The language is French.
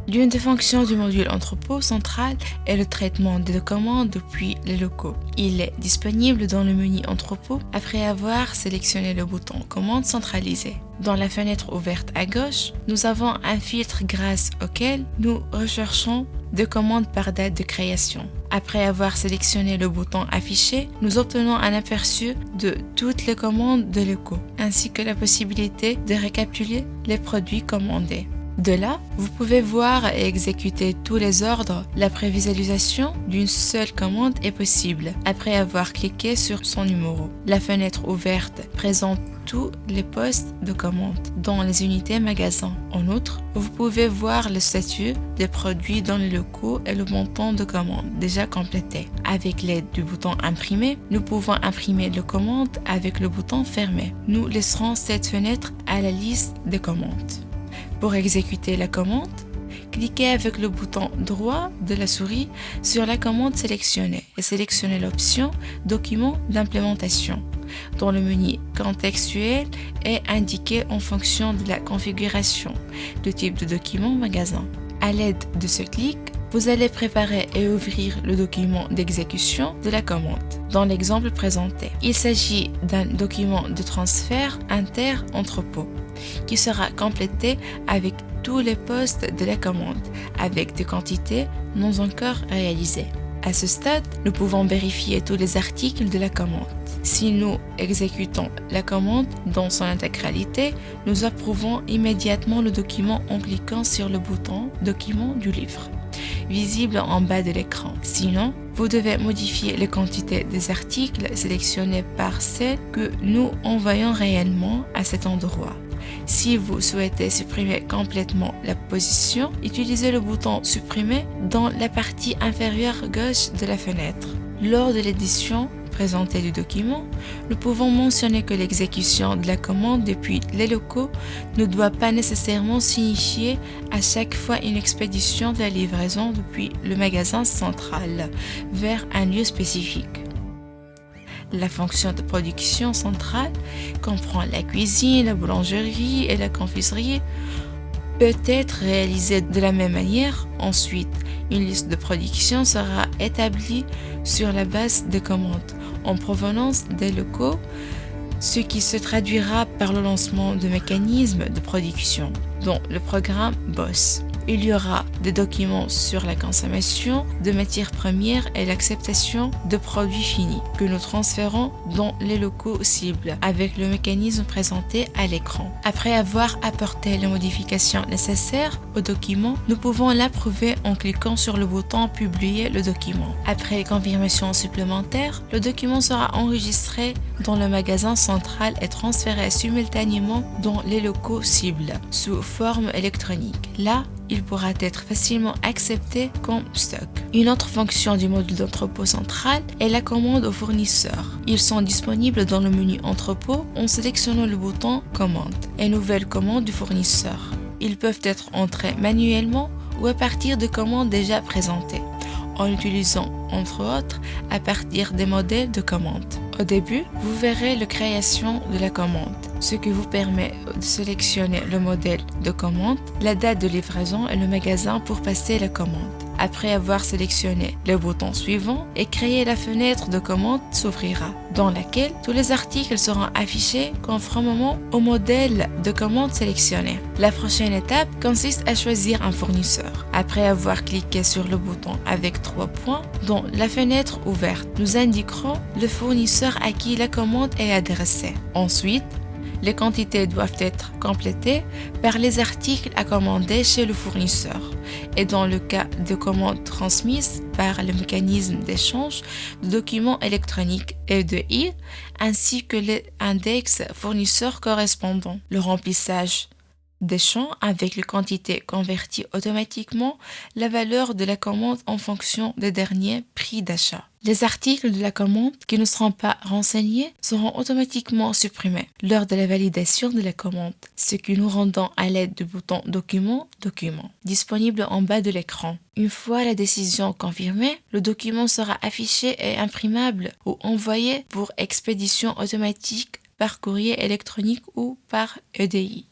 L'une des fonctions du module entrepôt central est le traitement des commandes depuis les locaux. Il est disponible dans le menu entrepôt après avoir sélectionné le bouton commande centralisée. Dans la fenêtre ouverte à gauche, nous avons un filtre grâce auquel nous recherchons des commandes par date de création. Après avoir sélectionné le bouton affiché, nous obtenons un aperçu de toutes les commandes de locaux, ainsi que la possibilité de récapituler les produits commandés. De là, vous pouvez voir et exécuter tous les ordres. La prévisualisation d'une seule commande est possible après avoir cliqué sur son numéro. La fenêtre ouverte présente tous les postes de commande dans les unités magasins. En outre, vous pouvez voir le statut des produits dans les locaux et le montant de commande déjà complété. Avec l'aide du bouton imprimer, nous pouvons imprimer les commandes avec le bouton fermer. Nous laisserons cette fenêtre à la liste des commandes. Pour exécuter la commande, cliquez avec le bouton droit de la souris sur la commande sélectionnée et sélectionnez l'option Document d'implémentation. Dans le menu contextuel est indiqué en fonction de la configuration, le type de document magasin. À l'aide de ce clic, vous allez préparer et ouvrir le document d'exécution de la commande. Dans l'exemple présenté, il s'agit d'un document de transfert inter-entrepôt qui sera complété avec tous les postes de la commande, avec des quantités non encore réalisées. À ce stade, nous pouvons vérifier tous les articles de la commande. Si nous exécutons la commande dans son intégralité, nous approuvons immédiatement le document en cliquant sur le bouton « Document du livre » visible en bas de l'écran. Sinon, vous devez modifier les quantités des articles sélectionnés par celles que nous envoyons réellement à cet endroit. Si vous souhaitez supprimer complètement la position, utilisez le bouton « Supprimer » dans la partie inférieure gauche de la fenêtre. Lors de l'édition présentée du document, nous pouvons mentionner que l'exécution de la commande depuis les locaux ne doit pas nécessairement signifier à chaque fois une expédition de la livraison depuis le magasin central vers un lieu spécifique. La fonction de production centrale comprend la cuisine, la boulangerie et la confiserie, peut être réalisée de la même manière. Ensuite, une liste de production sera établie sur la base des commandes en provenance des locaux, ce qui se traduira par le lancement de mécanismes de production, dont le programme BOSS. Il y aura des documents sur la consommation de matières premières et l'acceptation de produits finis que nous transférons dans les locaux cibles avec le mécanisme présenté à l'écran. Après avoir apporté les modifications nécessaires au document, nous pouvons l'approuver en cliquant sur le bouton Publier le document. Après confirmation supplémentaire, le document sera enregistré dans le magasin central et transféré simultanément dans les locaux cibles sous forme électronique. Là, il pourra être facilement accepté comme stock. Une autre fonction du module d'entrepôt central est la commande aux fournisseurs. Ils sont disponibles dans le menu entrepôt en sélectionnant le bouton Commande et Nouvelle commande du fournisseur. Ils peuvent être entrés manuellement ou à partir de commandes déjà présentées, en utilisant entre autres à partir des modèles de commande. Au début, vous verrez la création de la commande, ce qui vous permet de sélectionner le modèle de commande, la date de livraison et le magasin pour passer la commande. Après avoir sélectionné le bouton suivant et créé, la fenêtre de commande s'ouvrira, dans laquelle tous les articles seront affichés conformément au modèle de commande sélectionné. La prochaine étape consiste à choisir un fournisseur. Après avoir cliqué sur le bouton avec 3 points, dans la fenêtre ouverte, nous indiquerons le fournisseur à qui la commande est adressée. Ensuite, les quantités doivent être complétées par les articles à commander chez le fournisseur et dans le cas de commandes transmises par le mécanisme d'échange de documents électroniques EDI ainsi que les index fournisseurs correspondants. Le remplissage des champs avec les quantités convertit automatiquement la valeur de la commande en fonction des derniers prix d'achat. Les articles de la commande qui ne seront pas renseignés seront automatiquement supprimés lors de la validation de la commande, ce que nous rendons à l'aide du bouton Document, disponible en bas de l'écran. Une fois la décision confirmée, le document sera affiché et imprimable ou envoyé pour expédition automatique par courrier électronique ou par EDI.